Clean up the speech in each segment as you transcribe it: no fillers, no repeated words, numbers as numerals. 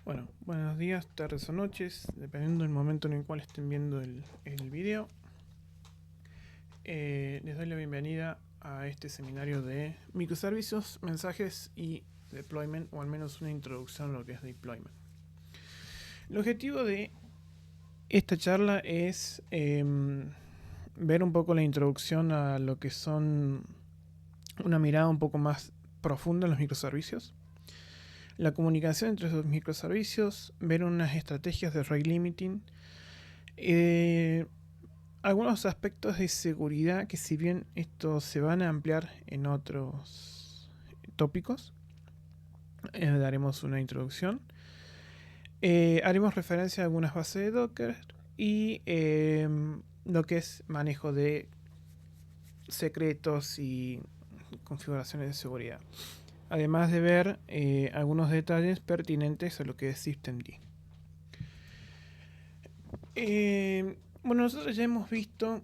Bueno, buenos días, tardes o noches, dependiendo del momento en el cual estén viendo el video. Les doy la bienvenida a este seminario de microservicios, mensajes y deployment, o al menos una introducción a lo que es deployment. El objetivo de esta charla es ver un poco la introducción a lo que son una mirada un poco más profunda en los microservicios, la comunicación entre esos microservicios, ver unas estrategias de rate limiting, algunos aspectos de seguridad que, si bien estos se van a ampliar en otros tópicos, daremos una introducción. Haremos referencia a algunas bases de Docker y lo que es manejo de secretos y configuraciones de seguridad. Además de ver algunos detalles pertinentes a lo que es systemd. Bueno, nosotros ya hemos visto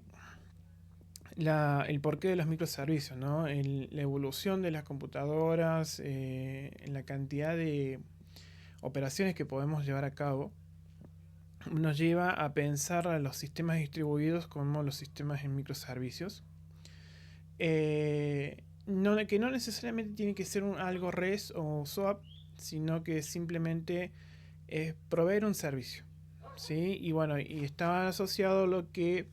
el porqué de los microservicios, ¿no? La evolución de las computadoras, la cantidad de operaciones que podemos llevar a cabo, nos lleva a pensar a los sistemas distribuidos como los sistemas en microservicios. Que no necesariamente tiene que ser algo REST o SOAP, sino que simplemente es proveer un servicio, ¿sí? Y bueno, y está asociado a lo que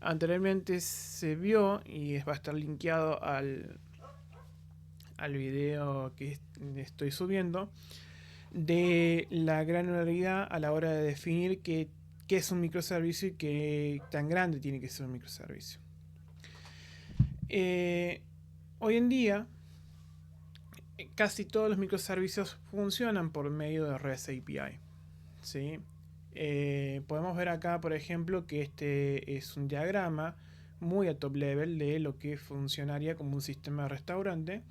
anteriormente se vio y va a estar linkeado al video que estoy subiendo, de la granularidad a la hora de definir qué es un microservicio y qué tan grande tiene que ser un microservicio. Hoy en día casi todos los microservicios funcionan por medio de REST API, ¿sí? Podemos ver acá, por ejemplo, que este es un diagrama muy a top level de lo que funcionaría como un sistema de restaurante,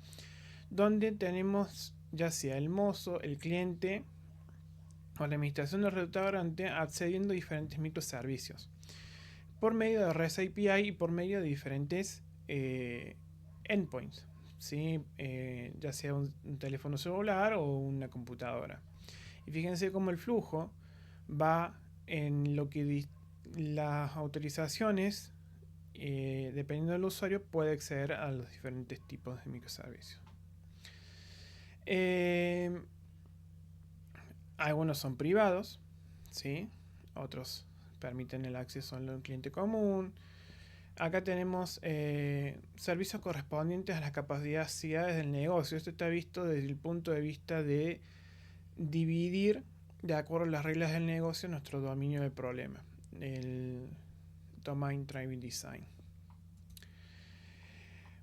donde tenemos ya sea el mozo, el cliente o la administración del restaurante accediendo a diferentes microservicios por medio de REST API y por medio de diferentes endpoints, ¿sí? Ya sea un teléfono celular o una computadora. Y fíjense cómo el flujo va en lo que las autorizaciones, dependiendo del usuario, puede acceder a los diferentes tipos de microservicios. Algunos son privados, ¿sí? Otros permiten el acceso al cliente común. Acá tenemos servicios correspondientes a las capacidades del negocio. Esto está visto desde el punto de vista de dividir, de acuerdo a las reglas del negocio, nuestro dominio del problema, el Domain Driven Design.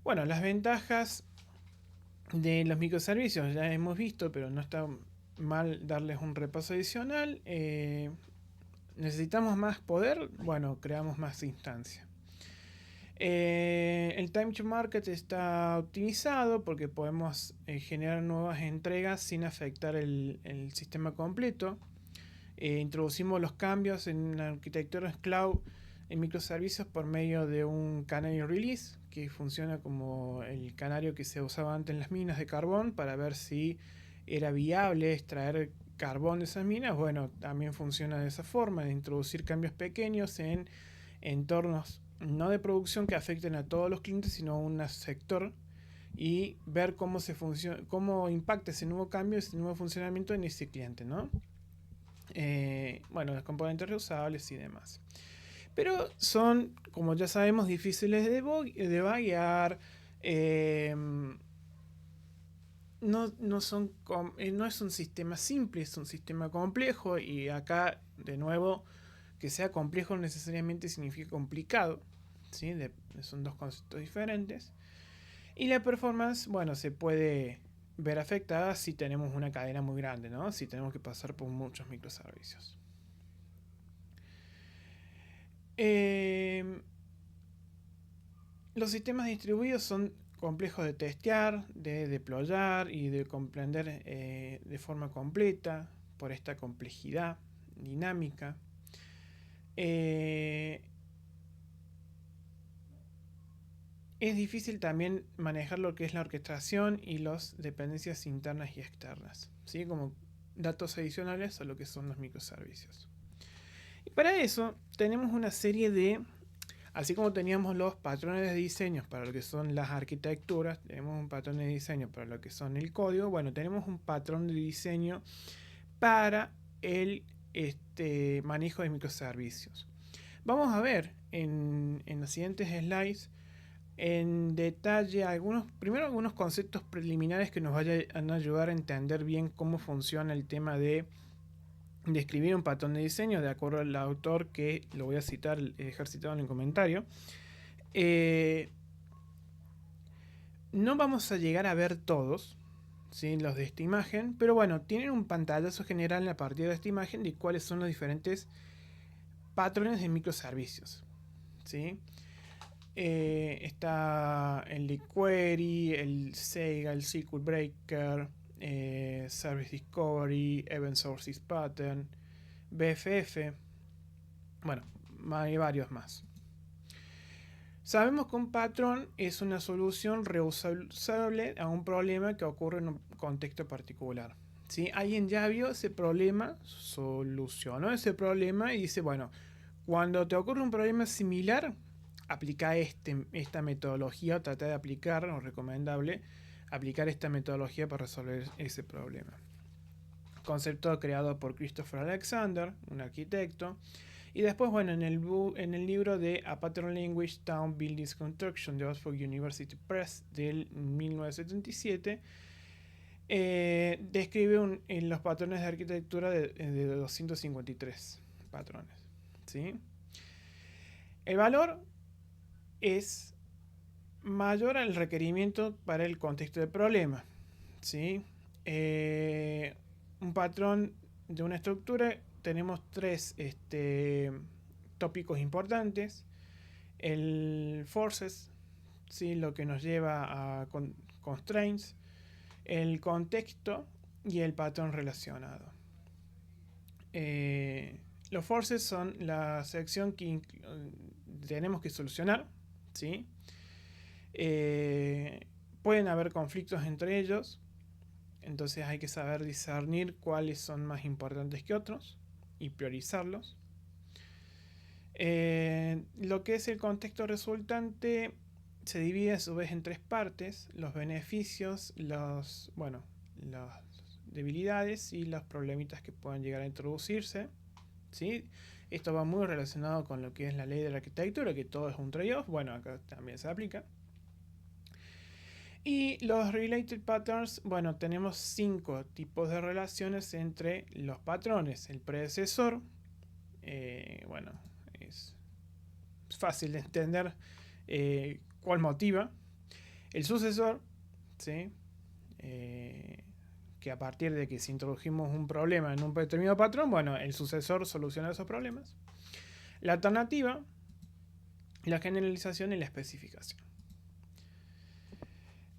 Bueno, las ventajas de los microservicios ya hemos visto, pero no está mal darles un repaso adicional. ¿Necesitamos más poder? Bueno, creamos más instancias. El time to market está optimizado porque podemos generar nuevas entregas sin afectar el sistema completo. Introducimos los cambios en la arquitectura cloud en microservicios por medio de un Canary Release, que funciona como el canario que se usaba antes en las minas de carbón para ver si era viable extraer carbón de esas minas. Bueno, también funciona de esa forma, de introducir cambios pequeños en entornos no de producción que afecten a todos los clientes, sino a un sector, y ver cómo impacta ese nuevo cambio, ese nuevo funcionamiento en ese cliente, ¿no? Bueno, los componentes reusables y demás. Pero son, como ya sabemos, difíciles de debuguear. No es un sistema simple, es un sistema complejo. Y acá, de nuevo, que sea complejo no necesariamente significa complicado, ¿sí? Son dos conceptos diferentes. Y la performance, bueno, se puede ver afectada si tenemos una cadena muy grande, ¿no? Si tenemos que pasar por muchos microservicios. Los sistemas distribuidos son complejos de testear, de deployar y de comprender de forma completa por esta complejidad dinámica. Es difícil también manejar lo que es la orquestación y las dependencias internas y externas, ¿sí? Como datos adicionales a lo que son los microservicios. Y para eso tenemos una serie de, así como teníamos los patrones de diseño para lo que son las arquitecturas, tenemos un patrón de diseño para lo que son el código, bueno, tenemos un patrón de diseño para el manejo de microservicios. Vamos a ver en los siguientes slides en detalle algunos conceptos preliminares que nos vayan a ayudar a entender bien cómo funciona el tema de escribir un patrón de diseño de acuerdo al autor, que lo voy a citar, dejar citado en el comentario. No vamos a llegar a ver todos, ¿sí?, los de esta imagen, pero bueno, tienen un pantallazo general a partir de esta imagen de cuáles son los diferentes patrones de microservicios, ¿sí? Está el jQuery, el Sega, el SQL Breaker, Service Discovery, Event Sources Pattern, BFF, bueno, hay varios más. Sabemos que un patrón es una solución reusable a un problema que ocurre en un contexto particular, ¿sí? Alguien ya vio ese problema, solucionó ese problema y dice, bueno, cuando te ocurre un problema similar, aplica esta metodología, trata de aplicar, o recomendable, aplicar esta metodología para resolver ese problema. Concepto creado por Christopher Alexander, un arquitecto. Y después, bueno, en el libro de A Pattern Language, Town Buildings Construction de Oxford University Press del 1977, describe en los patrones de arquitectura de 253 patrones, ¿sí? El valor es mayor al requerimiento para el contexto del problema, ¿sí? Un patrón de una estructura, tenemos tres tópicos importantes: el forces, ¿sí?, lo que nos lleva a constraints, el contexto y el patrón relacionado. Los forces son la sección que tenemos que solucionar, ¿sí? Pueden haber conflictos entre ellos, entonces hay que saber discernir cuáles son más importantes que otros y priorizarlos. Lo que es el contexto resultante se divide a su vez en tres partes: los beneficios, las debilidades y los problemitas que puedan llegar a introducirse, ¿sí? Esto va muy relacionado con lo que es la ley de la arquitectura, que todo es un trade-off. Bueno, acá también se aplica. Y los related patterns, bueno, tenemos 5 tipos de relaciones entre los patrones. El predecesor, bueno, es fácil de entender cuál motiva. El sucesor, ¿sí?, que a partir de que si introdujimos un problema en un determinado patrón, bueno, el sucesor soluciona esos problemas. La alternativa, la generalización y la especificación.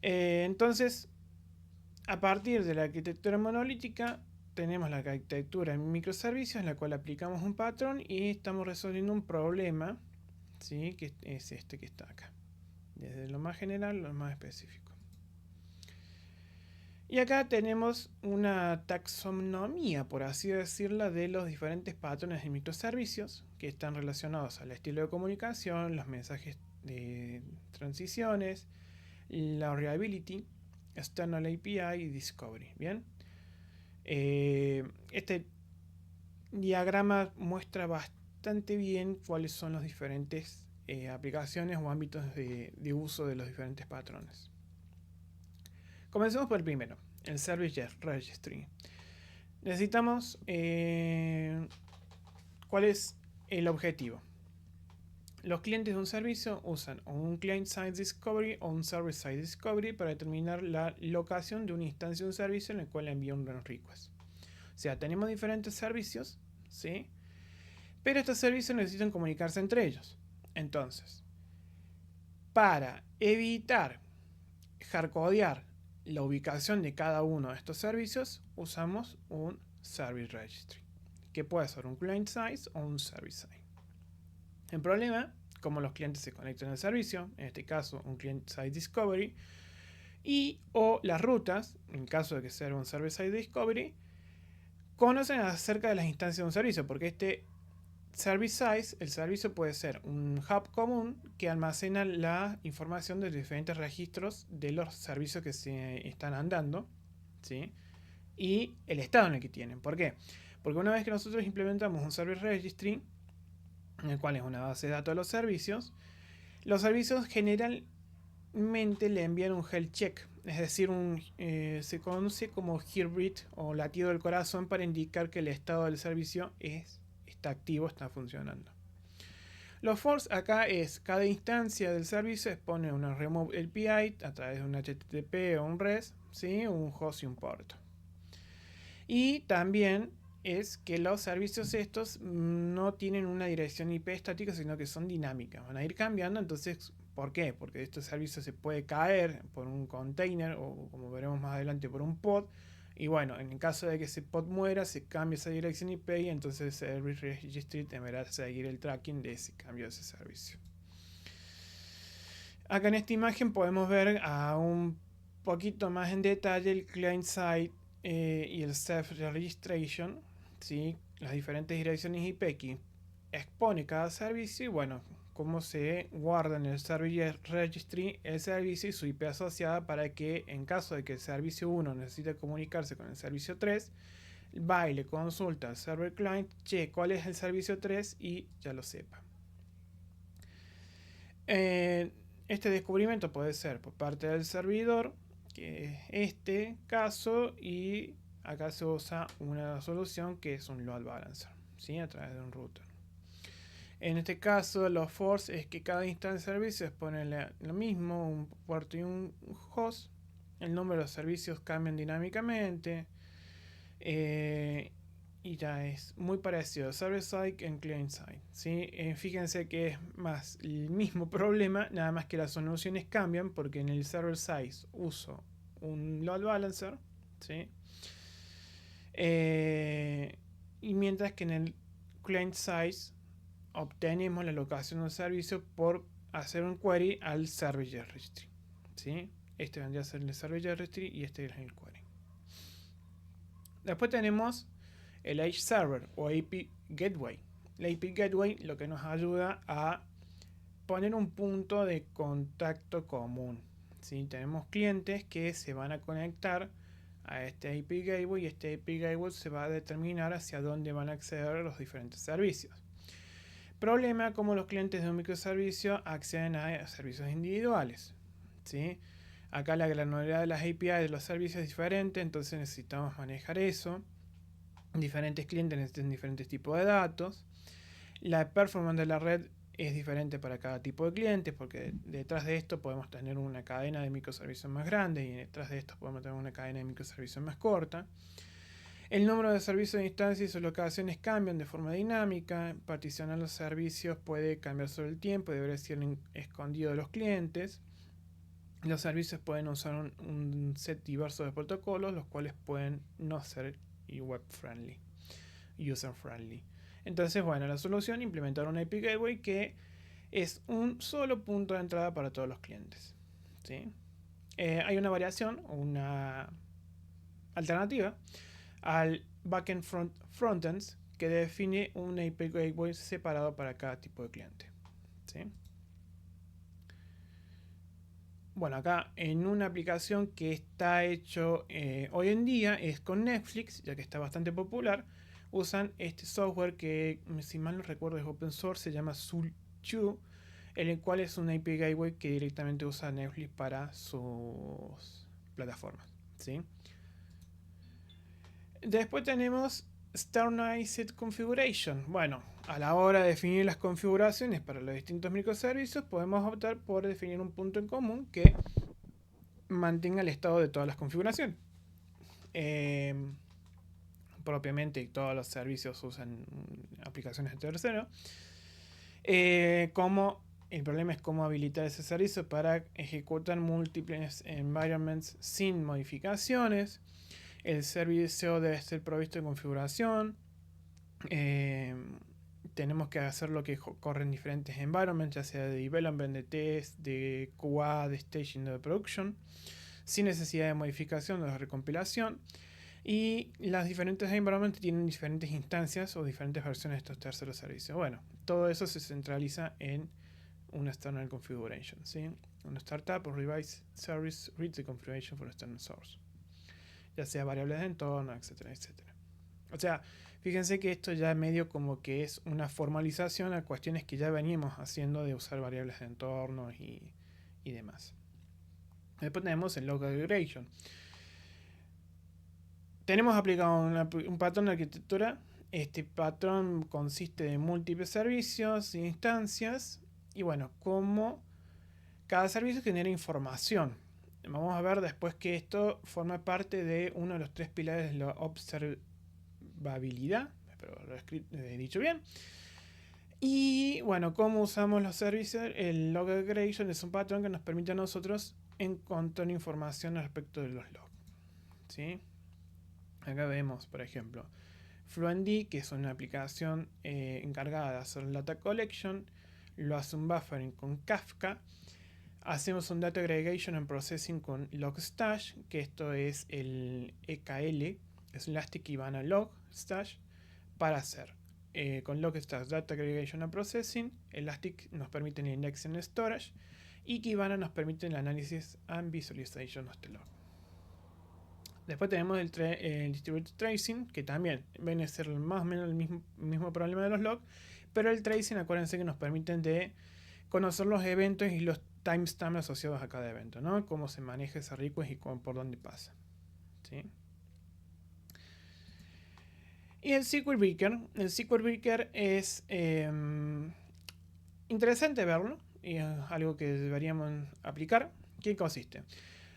Entonces, a partir de la arquitectura monolítica, tenemos la arquitectura en microservicios, en la cual aplicamos un patrón y estamos resolviendo un problema, ¿sí?, que es este que está acá, desde lo más general a lo más específico. Y acá tenemos una taxonomía, por así decirla, de los diferentes patrones de microservicios que están relacionados al estilo de comunicación, los mensajes de transiciones, la reliability, external API y discovery. Bien, este diagrama muestra bastante bien cuáles son las diferentes aplicaciones o ámbitos de uso de los diferentes patrones. Comencemos por el primero, el Service Registry. Necesitamos cuál es el objetivo. Los clientes de un servicio usan o un Client-Side Discovery o un Server-Side Discovery para determinar la locación de una instancia de un servicio en el cual envía un request. O sea, tenemos diferentes servicios, ¿sí?, pero estos servicios necesitan comunicarse entre ellos. Entonces, para evitar hardcodear la ubicación de cada uno de estos servicios, usamos un Service Registry, que puede ser un Client-Side o un Server-Side. El problema, como los clientes se conectan al servicio, en este caso un Client-Side Discovery, y o las rutas, en caso de que sea un Server-Side Discovery, conocen acerca de las instancias de un servicio, porque este service size, el servicio puede ser un hub común que almacena la información de los diferentes registros de los servicios que se están andando, ¿sí? Y el estado en el que tienen. ¿Por qué? Porque una vez que nosotros implementamos un Service Registry, en el cual es una base de datos de los servicios generalmente le envían un health check, es decir, se conoce como heartbeat o latido del corazón para indicar que el estado del servicio está activo, está funcionando. Los force acá es cada instancia del servicio expone una remove API a través de un HTTP o un REST, ¿sí? Un host y un port. Y también es que los servicios estos no tienen una dirección IP estática, sino que son dinámicas, van a ir cambiando. Entonces, ¿por qué? Porque este servicio se puede caer por un container o, como veremos más adelante, por un pod. Y bueno, en el caso de que ese pod muera, se cambia esa dirección IP y entonces el Service Registry deberá seguir el tracking de ese cambio de ese servicio. Acá en esta imagen podemos ver a un poquito más en detalle el client side y el self-registration, ¿sí? Las diferentes direcciones IP que expone cada servicio y bueno, cómo se guarda en el Service Registry el servicio y su IP asociada para que en caso de que el servicio 1 necesite comunicarse con el servicio 3, va y le consulta al server client, che, ¿cuál es el servicio 3? Y ya lo sepa. Este descubrimiento puede ser por parte del servidor, que es este caso, y acá se usa una solución que es un load balancer, ¿sí? A través de un router. En este caso, los force es que cada instancia de servicio expone lo mismo, un puerto y un host. El número de servicios cambian dinámicamente. Y ya es muy parecido server side en client side, ¿sí? Fíjense que es más el mismo problema, nada más que las soluciones cambian porque en el server side uso un load balancer, ¿sí? Y mientras que en el client side obtenemos la locación del servicio por hacer un query al Service Registry, ¿sí? Este vendría a ser el Service Registry y este es el query. Después tenemos el Edge Server o API Gateway. La API Gateway lo que nos ayuda a poner un punto de contacto común, ¿sí? Tenemos clientes que se van a conectar a este API Gateway y este API Gateway se va a determinar hacia dónde van a acceder los diferentes servicios. Problema como los clientes de un microservicio acceden a servicios individuales, ¿sí? Acá la granularidad de las API de los servicios es diferente, entonces necesitamos manejar eso. Diferentes clientes necesitan diferentes tipos de datos. La performance de la red es diferente para cada tipo de clientes, porque detrás de esto podemos tener una cadena de microservicios más grande y detrás de esto podemos tener una cadena de microservicios más corta. El número de servicios de instancias y sus locaciones cambian de forma dinámica. Particionar los servicios puede cambiar sobre el tiempo y debería ser escondido de los clientes. Los servicios pueden usar un set diverso de protocolos, los cuales pueden no ser web friendly, user friendly. Entonces, bueno, la solución es implementar un API Gateway que es un solo punto de entrada para todos los clientes, ¿sí? Hay una variación, una alternativa al backend frontends que define un API Gateway separado para cada tipo de cliente, ¿sí? Bueno, acá en una aplicación que está hecho hoy en día es con Netflix, ya que está bastante popular. Usan este software que, si mal no recuerdo, es open source, se llama Sul2, en el cual es un API Gateway que directamente usa Netflix para sus plataformas, ¿sí? Después tenemos Standardized Configuration. Bueno, a la hora de definir las configuraciones para los distintos microservicios, podemos optar por definir un punto en común que mantenga el estado de todas las configuraciones. Propiamente todos los servicios usan aplicaciones de tercero. Como el problema es cómo habilitar ese servicio para ejecutar múltiples environments sin modificaciones. El servicio debe ser provisto de configuración. Tenemos que hacer lo que corre en diferentes environments, ya sea de development, de test, de QA, de staging, de production, sin necesidad de modificación o de recompilación. Y las diferentes environments tienen diferentes instancias o diferentes versiones de estos terceros servicios. Bueno, todo eso se centraliza en una external configuration, ¿sí? Una startup o revise service reads the configuration for external source, ya sea variables de entorno, etcétera, etcétera. O sea, fíjense que esto ya medio como que es una formalización a cuestiones que ya veníamos haciendo de usar variables de entorno y demás. Después tenemos el log aggregation. Tenemos aplicado un patrón de arquitectura. Este patrón consiste de múltiples servicios e instancias. Y bueno, como cada servicio genera información. Vamos a ver después que esto forma parte de uno de los tres pilares de la observabilidad. Espero lo he dicho bien. Y bueno, ¿cómo usamos los servicios? El log aggregation es un patrón que nos permite a nosotros encontrar información respecto de los logs, ¿sí? Acá vemos, por ejemplo, Fluentd, que es una aplicación encargada de hacer data collection, lo hace un buffering con Kafka. Hacemos un data aggregation and processing con Logstash, que esto es el EKL, es Elastic Kibana Log Stash, para hacer con Logstash Data Aggregation and Processing. Elastic nos permite el indexing and storage y Kibana nos permite el análisis and visualization de este log. Después tenemos el Distributed Tracing, que también viene a ser más o menos el mismo problema de los logs, pero el tracing, acuérdense que nos permiten de conocer los eventos y los timestamps asociados a cada evento, ¿no? Cómo se maneja ese request y por dónde pasa, ¿sí? Y el SQL Breaker. El SQL Breaker es interesante verlo y es algo que deberíamos aplicar. ¿Qué consiste?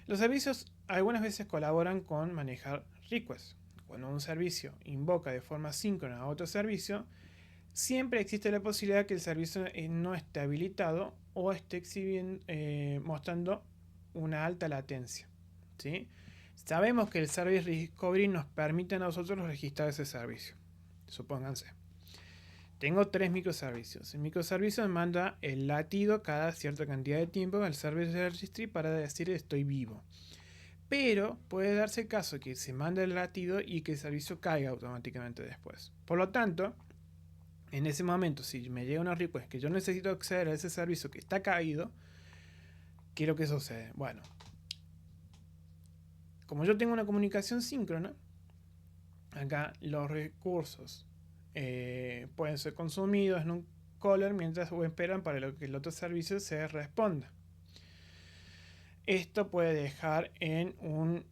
Los servicios algunas veces colaboran con manejar requests. Cuando un servicio invoca de forma síncrona a otro servicio, siempre existe la posibilidad que el servicio no esté habilitado o esté mostrando una alta latencia, ¿sí? Sabemos que el Service Discovery nos permite a nosotros registrar ese servicio. Supónganse, tengo 3 microservicios. El microservicio me manda el latido cada cierta cantidad de tiempo al Service Registry para decir estoy vivo. Pero puede darse el caso que se manda el latido y que el servicio caiga automáticamente después. Por lo tanto, en ese momento, si me llega una request que yo necesito acceder a ese servicio que está caído, ¿qué es lo que sucede? Bueno, como yo tengo una comunicación síncrona, acá los recursos pueden ser consumidos en un caller mientras esperan para que el otro servicio se responda. Esto puede dejar en un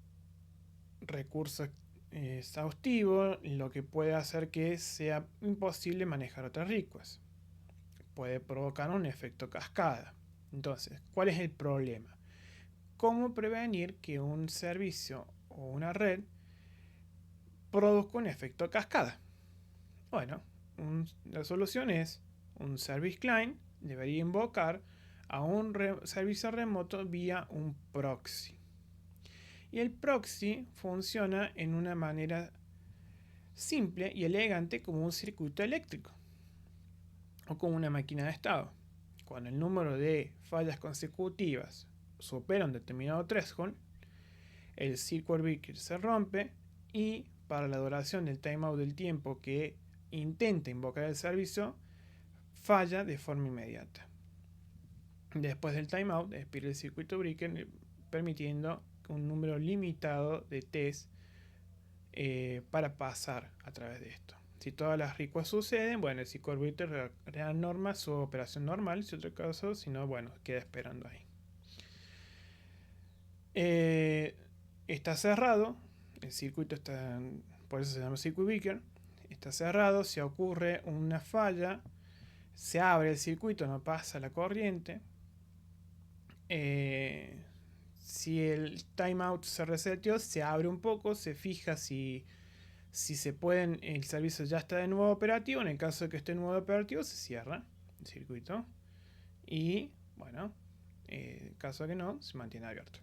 recurso exhaustivo, lo que puede hacer que sea imposible manejar otras requests. Puede provocar un efecto cascada. Entonces, ¿cuál es el problema? ¿Cómo prevenir que un servicio o una red produzca un efecto cascada? Bueno, la solución es un service client debería invocar a un servicio remoto vía un proxy. Y el proxy funciona en una manera simple y elegante como un circuito eléctrico o como una máquina de estado. Cuando el número de fallas consecutivas supera un determinado threshold, el SQL Breaker se rompe y para la duración del timeout del tiempo que intenta invocar el servicio, falla de forma inmediata. Después del timeout, expira el circuito breaker, permitiendo un número limitado de tests para pasar a través de esto. Si todas las requests suceden, bueno, el SQL Breaker reanorma su operación normal, si otro caso, si no, bueno, queda esperando ahí. Está cerrado, el circuito está, por eso se llama SQL Breaker, está cerrado, si ocurre una falla, se abre el circuito, no pasa la corriente. Si el timeout se reseteó, se abre un poco, se fija si se pueden, el servicio ya está de nuevo operativo. En el caso de que esté de nuevo operativo, se cierra el circuito. Y bueno, en caso de que no, se mantiene abierto.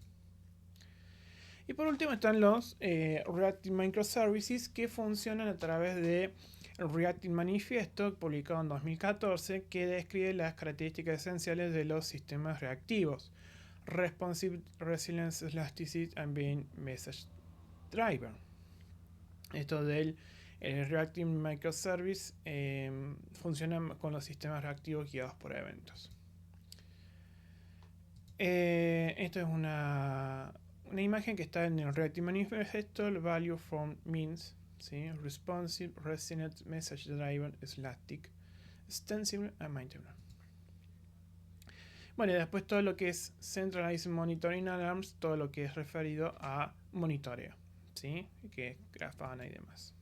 Y por último están los Reactive Microservices, que funcionan a través de el Reactive Manifiesto, publicado en 2014, que describe las características esenciales de los sistemas reactivos: Responsive, Resilience, Elasticity and Being Message Driver. Esto del Reactive Microservice funciona con los sistemas reactivos guiados por eventos. Esto es una imagen que está en el Reactive Manifesto, el Value from Means, ¿sí? Responsive, Resident, Message Driven, Static, Extensible and Maintainer. Bueno, y después todo lo que es Centralized Monitoring Alarms, todo lo que es referido a monitoreo, ¿sí? Que es Grafana y demás.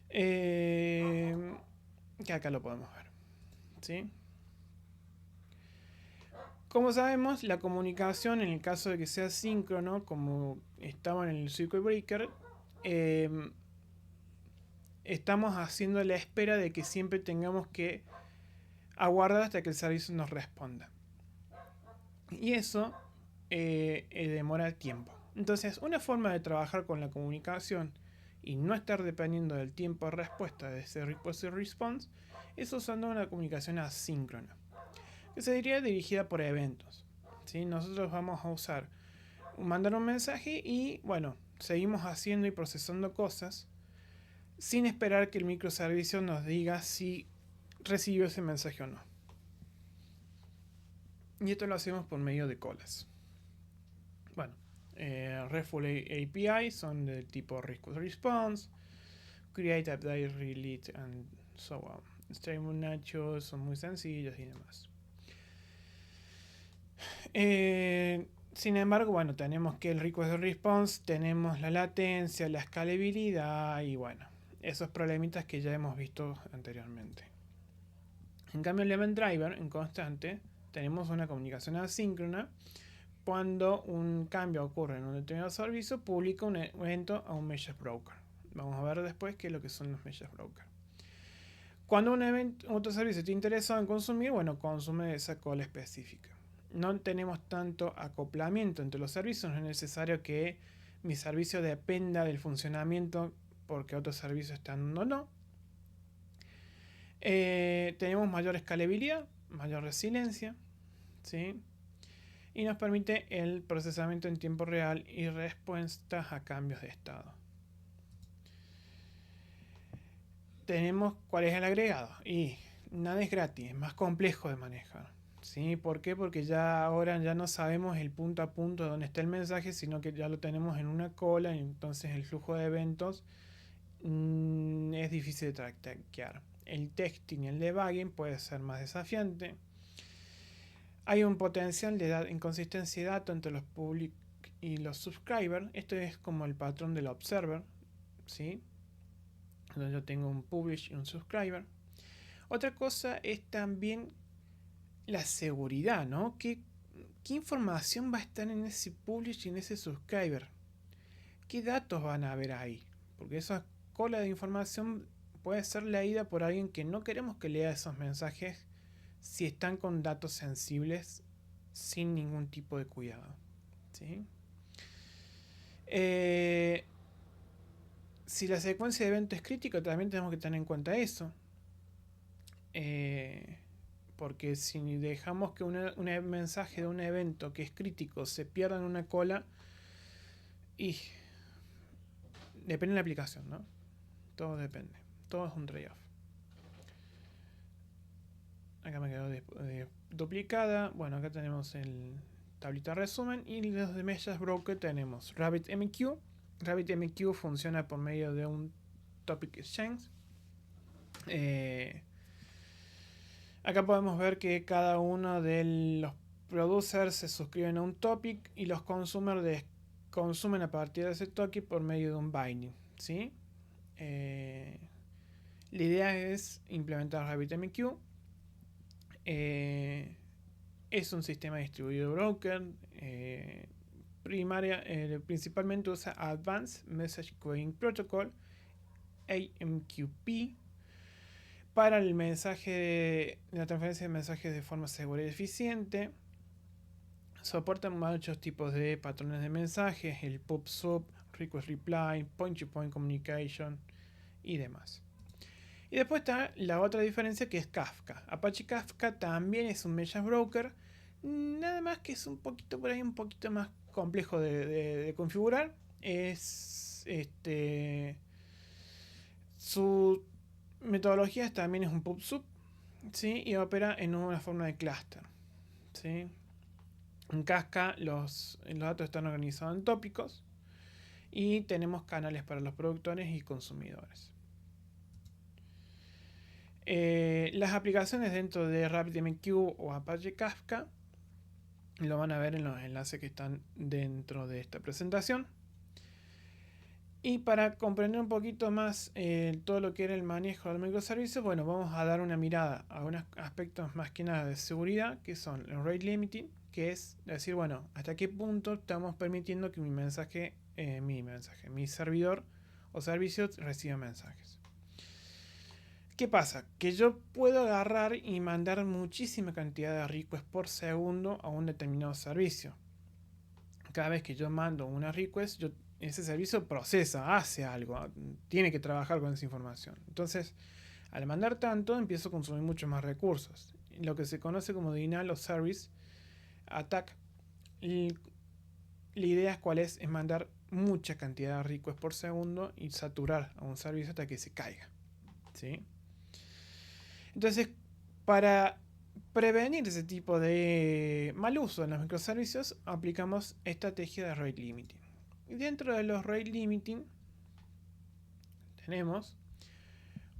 Que acá lo podemos ver, ¿sí? Como sabemos, la comunicación, en el caso de que sea síncrono, como estaba en el Circuit Breaker, estamos haciendo la espera de que siempre tengamos que aguardar hasta que el servicio nos responda. Y eso demora tiempo. Entonces, una forma de trabajar con la comunicación y no estar dependiendo del tiempo de respuesta de ese request y response es usando una comunicación asíncrona, que se diría dirigida por eventos. ¿Sí? Nosotros vamos a usar mandar un mensaje y bueno, seguimos haciendo y procesando cosas sin esperar que el microservicio nos diga si recibió ese mensaje o no. Y esto lo hacemos por medio de colas. Bueno, RESTful API son del tipo request response, create, update, relate and so on. Stream Nacho son muy sencillos y demás. Sin embargo, bueno, tenemos que el request response, tenemos la latencia, la escalabilidad y bueno, esos problemitas que ya hemos visto anteriormente. En cambio, el event driver en constante tenemos una comunicación asíncrona. Cuando un cambio ocurre en un determinado servicio, publica un evento a un message broker. Vamos a ver después qué es lo que son los message brokers. Cuando otro servicio te interesa en consumir, bueno, consume esa cola específica. No tenemos tanto acoplamiento entre los servicios, no es necesario que mi servicio dependa del funcionamiento porque otros servicios están dando o no. Tenemos mayor escalabilidad, mayor resiliencia, ¿sí? Y nos permite el procesamiento en tiempo real y respuestas a cambios de estado. Tenemos cuál es el agregado y nada es gratis, es más complejo de manejar. ¿Sí? ¿Por qué? Porque ya ahora ya no sabemos el punto a punto de dónde está el mensaje, sino que ya lo tenemos en una cola y entonces el flujo de eventos es difícil de traquear. El testing y el debugging puede ser más desafiante. Hay un potencial de inconsistencia de datos entre los public y los subscribers. Esto es como el patrón del observer, ¿sí? Entonces yo tengo un publish y un subscriber. Otra cosa es también la seguridad, ¿no? ¿Qué información va a estar en ese publish y en ese subscriber? ¿Qué datos van a haber ahí? Porque esa cola de información puede ser leída por alguien que no queremos que lea esos mensajes si están con datos sensibles sin ningún tipo de cuidado, ¿sí? Si la secuencia de eventos es crítica, también tenemos que tener en cuenta eso. Porque si dejamos que un mensaje de un evento que es crítico se pierda en una cola, y depende de la aplicación, ¿no? Todo depende. Todo es un trade-off. Acá me quedó duplicada. Bueno, acá tenemos el tablita resumen. Y los de Message Broker tenemos RabbitMQ. RabbitMQ funciona por medio de un Topic Exchange. Acá podemos ver que cada uno de los producers se suscriben a un topic y los consumers consumen a partir de ese topic por medio de un binding, ¿sí? La idea es implementar RabbitMQ. Es un sistema distribuido broker. Principalmente usa Advanced Message Queuing Protocol, AMQP, para el mensaje, la transferencia de mensajes de forma segura y eficiente. Soporta muchos tipos de patrones de mensajes, el pub-sub, request reply, point-to-point communication y demás. Y después está la otra diferencia, que es Kafka. Apache Kafka también es un message broker, nada más que es un poquito por ahí, un poquito más complejo de configurar. Es Su metodología también es un pub-sub, ¿sí? Y opera en una forma de clúster, ¿sí? En Kafka los datos están organizados en tópicos y tenemos canales para los productores y consumidores. Las aplicaciones dentro de RabbitMQ o Apache Kafka lo van a ver en los enlaces que están dentro de esta presentación. Y para comprender un poquito más todo lo que era el manejo del microservicio, bueno, vamos a dar una mirada a unos aspectos más que nada de seguridad, que son el rate limiting, que es decir, bueno, hasta qué punto estamos permitiendo que mi servidor o servicio reciba mensajes. ¿Qué pasa? Que yo puedo agarrar y mandar muchísima cantidad de requests por segundo a un determinado servicio. Cada vez que yo mando una request, ese servicio procesa, hace algo, tiene que trabajar con esa información. Entonces, al mandar tanto, empiezo a consumir muchos más recursos. Lo que se conoce como denial of service attack. La idea es cuál es mandar mucha cantidad de requests por segundo y saturar a un servicio hasta que se caiga, ¿sí? Entonces, para prevenir ese tipo de mal uso en los microservicios, aplicamos estrategia de rate limiting. Y dentro de los rate limiting tenemos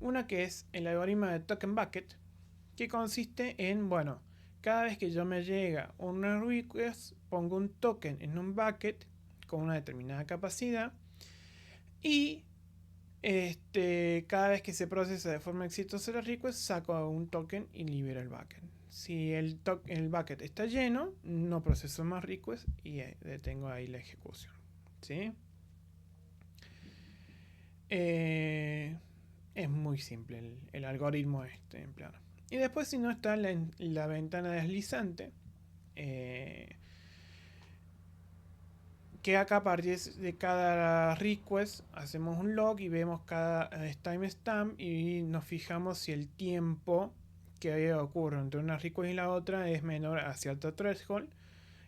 una que es el algoritmo de token bucket, que consiste en, bueno, cada vez que yo me llega una request, pongo un token en un bucket con una determinada capacidad y cada vez que se procesa de forma exitosa la request, saco un token y libero el bucket. Si el bucket está lleno, no proceso más requests y detengo ahí la ejecución, ¿sí? Es muy simple el algoritmo empleado. Y después, si no está la ventana deslizante, que acá a partir de cada request hacemos un log y vemos cada timestamp y nos fijamos si el tiempo que ocurre entre una request y la otra es menor a cierto threshold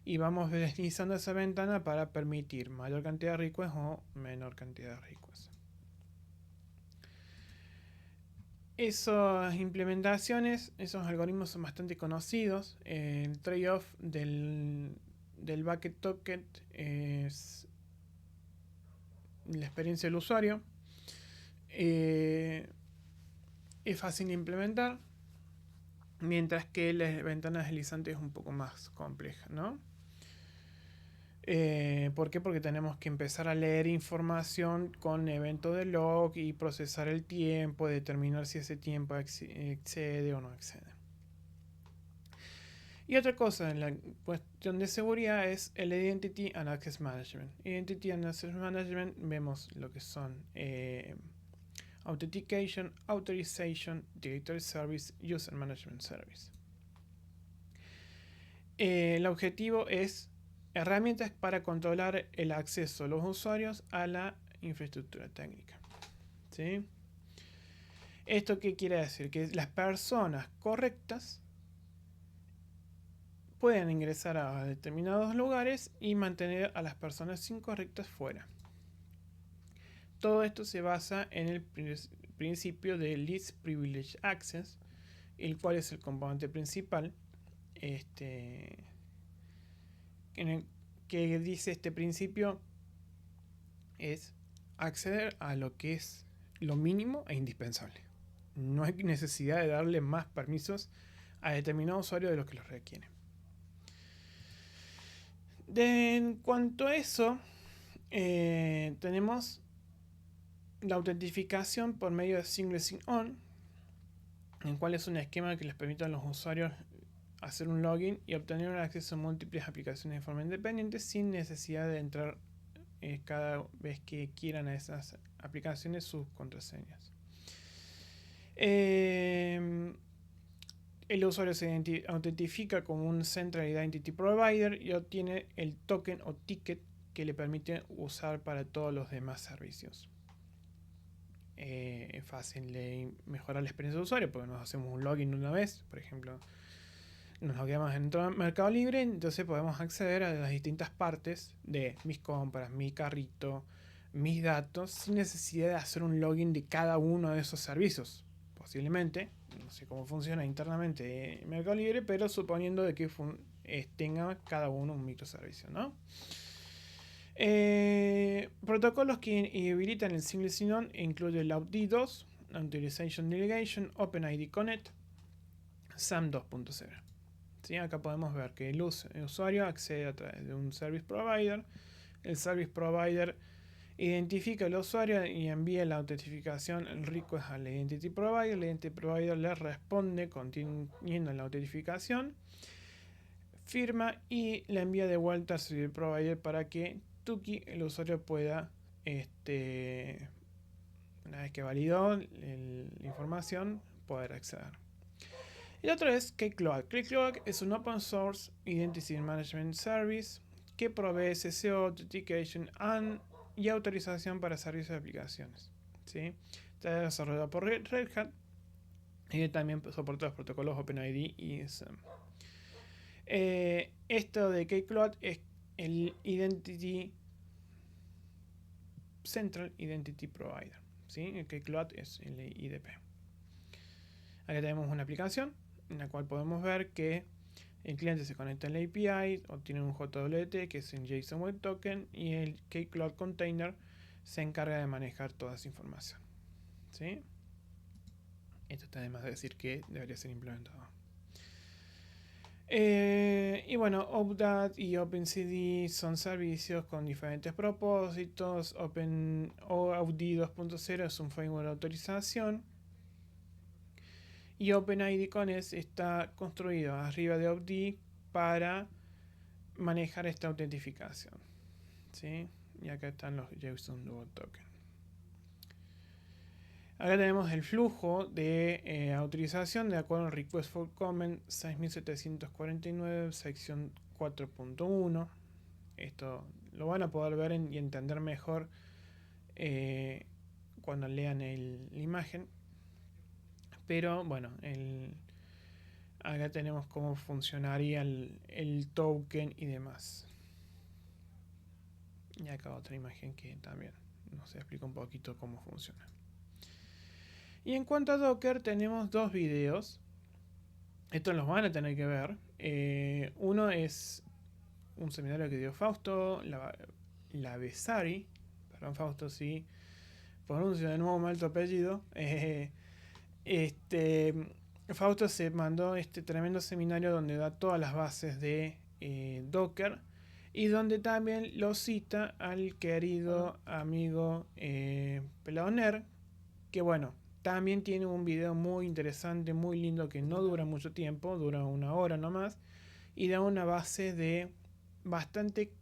y vamos deslizando esa ventana para permitir mayor cantidad de requests o menor cantidad de requests. Esas implementaciones, esos algoritmos son bastante conocidos. El trade-off del bucket token es la experiencia del usuario. Es fácil de implementar, mientras que la ventana deslizante es un poco más compleja, ¿no? ¿Por qué? Porque tenemos que empezar a leer información con evento de log y procesar el tiempo, determinar si ese tiempo excede o no excede. Y otra cosa en la cuestión de seguridad es el Identity and Access Management. Identity and Access Management vemos lo que son Authentication, Authorization, Directory Service, User Management Service. El objetivo es herramientas para controlar el acceso de los usuarios a la infraestructura técnica, ¿sí? ¿Esto qué quiere decir? Que las personas correctas pueden ingresar a determinados lugares y mantener a las personas incorrectas fuera. Todo esto se basa en el principio de Least Privileged Access, el cual es el componente principal. En el que dice este principio es acceder a lo que es lo mínimo e indispensable. No hay necesidad de darle más permisos a determinado usuario de los que los requieren. En cuanto a eso, tenemos la autentificación por medio de Single Sign-On, en cual es un esquema que les permite a los usuarios hacer un login y obtener un acceso a múltiples aplicaciones de forma independiente sin necesidad de entrar cada vez que quieran a esas aplicaciones sus contraseñas. El usuario se autentifica como un Central Identity Provider y obtiene el token o ticket que le permite usar para todos los demás servicios. Es fácil de mejorar la experiencia de usuario porque nos hacemos un login una vez, por ejemplo, nos logueamos en Mercado Libre, entonces podemos acceder a las distintas partes de mis compras, mi carrito, mis datos sin necesidad de hacer un login de cada uno de esos servicios. Posiblemente, no sé cómo funciona internamente Mercado Libre, pero suponiendo de que tenga cada uno un microservicio, ¿no? Protocolos que habilitan el single sign-on incluyen el AUD2, Authorization Delegation, OpenID Connect, SAM 2.0. ¿Sí? Acá podemos ver que el usuario accede a través de un service provider. El service provider identifica al usuario y envía la autentificación, el request al identity provider. El identity provider le responde conteniendo la autentificación, firma y la envía de vuelta al service provider para que Tuki, el usuario, pueda, una vez que validó la información, poder acceder. El otro es Keycloak. Keycloak es un open source identity management service que provee SSO, authentication y autorización para servicios de aplicaciones. ¿Sí? Está desarrollado por Red Hat y también soporta los protocolos OpenID y SAM. Esto de Keycloak es el Identity Central Identity Provider. ¿Sí? El Keycloak es el IDP. Acá tenemos una aplicación en la cual podemos ver que el cliente se conecta a la API, obtiene un JWT que es un JSON Web Token y el Keycloak Container se encarga de manejar toda esa información. ¿Sí? Esto está de más de decir que debería ser implementado. Y bueno, OAuth y OpenCD son servicios con diferentes propósitos. OAuth 2.0 es un framework de autorización. Y OpenID Connect está construido arriba de OAuth para manejar esta autentificación. ¿Sí? Y acá están los JSON Dual Token. Acá tenemos el flujo de autorización de acuerdo al Request for Comment 6749, sección 4.1. Esto lo van a poder ver y entender mejor cuando lean la imagen. Pero bueno, acá tenemos cómo funcionaría el token y demás. Y acá otra imagen que también nos explica un poquito cómo funciona. Y en cuanto a Docker, tenemos dos videos. Estos los van a tener que ver. Uno es un seminario que dio Fausto Lavesari. Perdón, Fausto, si pronuncio de nuevo mal tu apellido. Fausto se mandó este tremendo seminario donde da todas las bases de Docker y donde también lo cita al querido amigo Peladoner, que bueno, también tiene un video muy interesante, muy lindo, que no dura mucho tiempo, dura 1 hora nomás, y da una base de bastante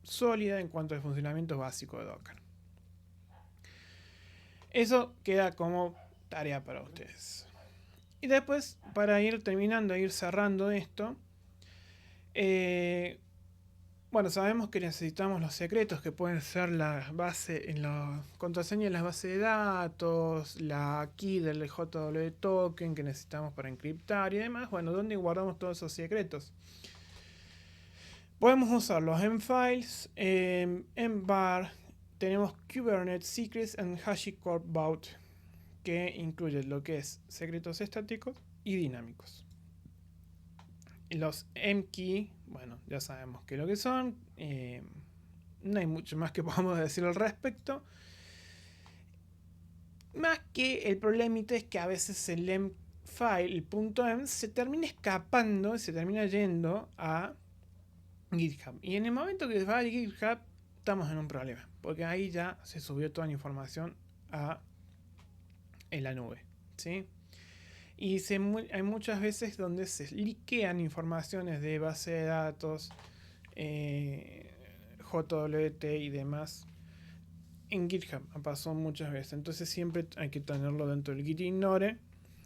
sólida en cuanto al funcionamiento básico de Docker. Eso queda como tarea para ustedes. Y después, para ir terminando, ir cerrando esto, bueno, sabemos que necesitamos los secretos que pueden ser la base en la contraseña de las bases de datos, la key del JW token que necesitamos para encriptar y demás. Bueno, ¿dónde guardamos todos esos secretos? Podemos usarlos en files, en var, tenemos Kubernetes Secrets and HashiCorp Vault, que incluye lo que es secretos estáticos y dinámicos. Los mkey, bueno, ya sabemos qué es lo que son. No hay mucho más que podamos decir al respecto. Más que el problemita es que a veces el mfile, el .m, se termina escapando, se termina yendo a GitHub. Y en el momento que va a GitHub, estamos en un problema. Porque ahí ya se subió toda la información en la nube. ¿Sí? Y hay muchas veces donde se liquean informaciones de base de datos, JWT y demás en GitHub. Pasó muchas veces. Entonces siempre hay que tenerlo dentro del Git Ignore,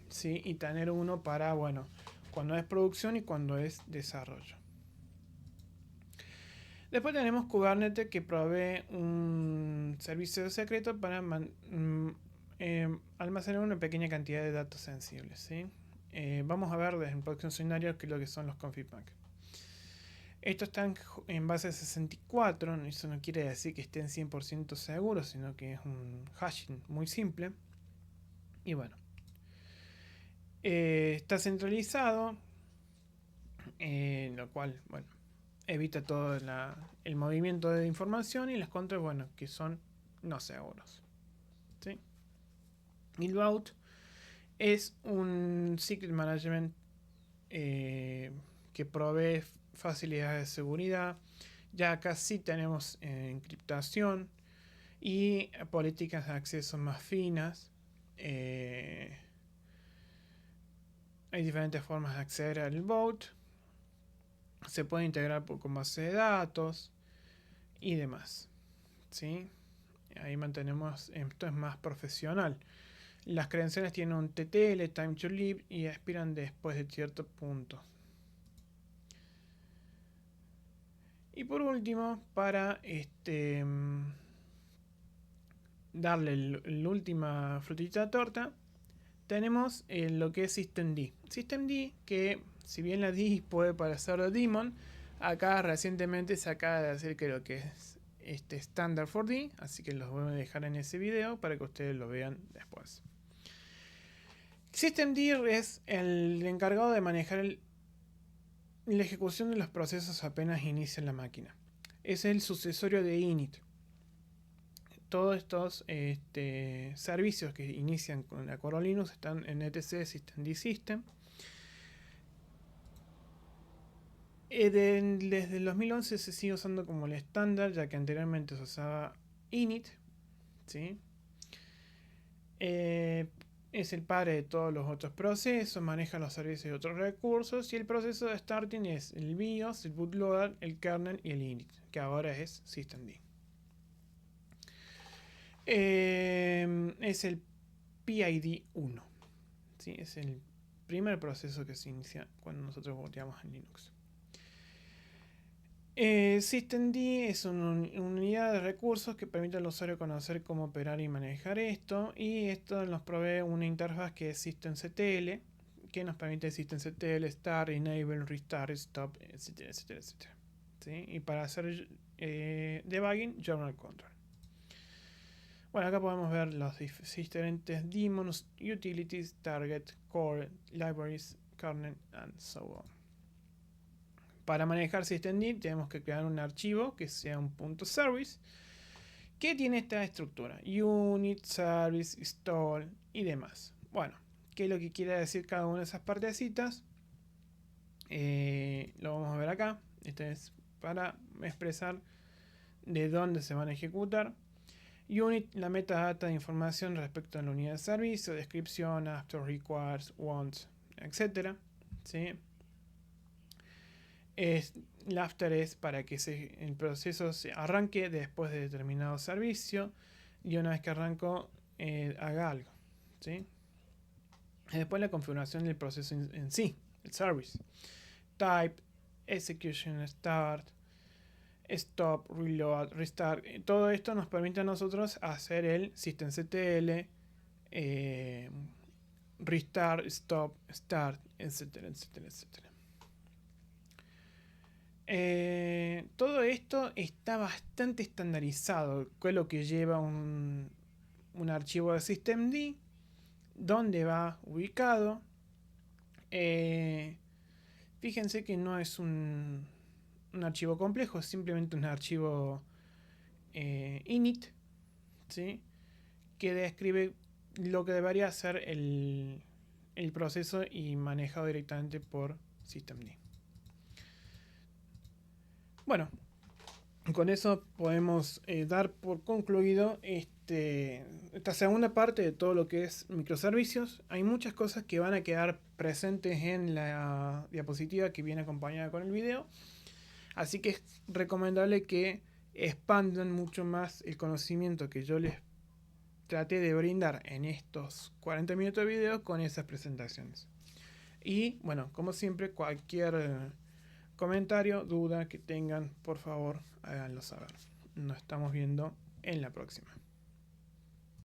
¿sí? Y tener uno para, bueno, cuando es producción y cuando es desarrollo. Después tenemos Kubernetes, que provee un servicio secreto para almacenar una pequeña cantidad de datos sensibles, ¿sí? Vamos a ver desde el próximo escenario qué es lo que son los config pack. Estos están en base 64, eso no quiere decir que estén 100% seguros, sino que es un hashing muy simple. Y bueno, está centralizado, lo cual, bueno, evita todo el movimiento de información, y las contras, bueno, que son no seguros. ¿Sí? Y el Vault es un secret management que provee facilidades de seguridad. Ya acá sí tenemos encriptación y políticas de acceso más finas. Hay diferentes formas de acceder al Vault. Se puede integrar con base de datos y demás. ¿Sí? Ahí mantenemos, esto es más profesional. Las credenciales tienen un TTL, Time to Live, y expiran después de cierto punto. Y por último, para darle la última frutita de torta, tenemos lo que es Systemd. Systemd, que si bien la D puede parecer de Daemon, acá recientemente se acaba de decir que lo que es estándar for D, así que los voy a dejar en ese video para que ustedes lo vean después. Systemd es el encargado de manejar la ejecución de los procesos apenas inicia la máquina. Es el sucesorio de init. Todos estos servicios que inician con la Core Linux están en etc Systemd System. Desde el 2011 se sigue usando como el estándar, ya que anteriormente se usaba init. ¿Sí? Es el padre de todos los otros procesos, maneja los servicios y otros recursos, y el proceso de starting es el BIOS, el bootloader, el kernel y el init, que ahora es Systemd. Es el PID 1. ¿Sí? Es el primer proceso que se inicia cuando nosotros boteamos en Linux. Systemd es una unidad de recursos que permite al usuario conocer cómo operar y manejar esto, y esto nos provee una interfaz que es systemctl, que nos permite systemctl, start, enable, restart, stop, etcétera, etcétera, etcétera. ¿Sí? Y para hacer debugging, journal control. Bueno, acá podemos ver los diferentes daemons, utilities, target, core, libraries, kernel, and so on. Para manejar Systemd tenemos que crear un archivo que sea un .service, que tiene esta estructura: unit, service, install y demás. Bueno, ¿qué es lo que quiere decir cada una de esas partecitas? Lo vamos a ver acá. Este es para expresar de dónde se van a ejecutar. Unit, la metadata de información respecto a la unidad de servicio, descripción, after, requires, wants, etc. ¿Sí? El after es para que el proceso se arranque después de determinado servicio, y una vez que arrancó haga algo. ¿Sí? Y después la configuración del proceso en sí, el service. Type, execution start, stop, reload, restart. Todo esto nos permite a nosotros hacer el systemctl, restart, stop, start, etcétera, etcétera, etcétera. Todo esto está bastante estandarizado, que es lo que lleva un archivo de Systemd, dónde va ubicado. Fíjense que no es un archivo complejo, es simplemente un archivo init, ¿sí? Que describe lo que debería ser el proceso y manejado directamente por Systemd. Bueno, con eso podemos dar por concluido esta segunda parte de todo lo que es microservicios. Hay muchas cosas que van a quedar presentes en la diapositiva que viene acompañada con el video, así que es recomendable que expandan mucho más el conocimiento que yo les traté de brindar en estos 40 minutos de video con esas presentaciones. Y bueno, como siempre, cualquier comentario, duda que tengan, por favor, háganlo saber. Nos estamos viendo en la próxima.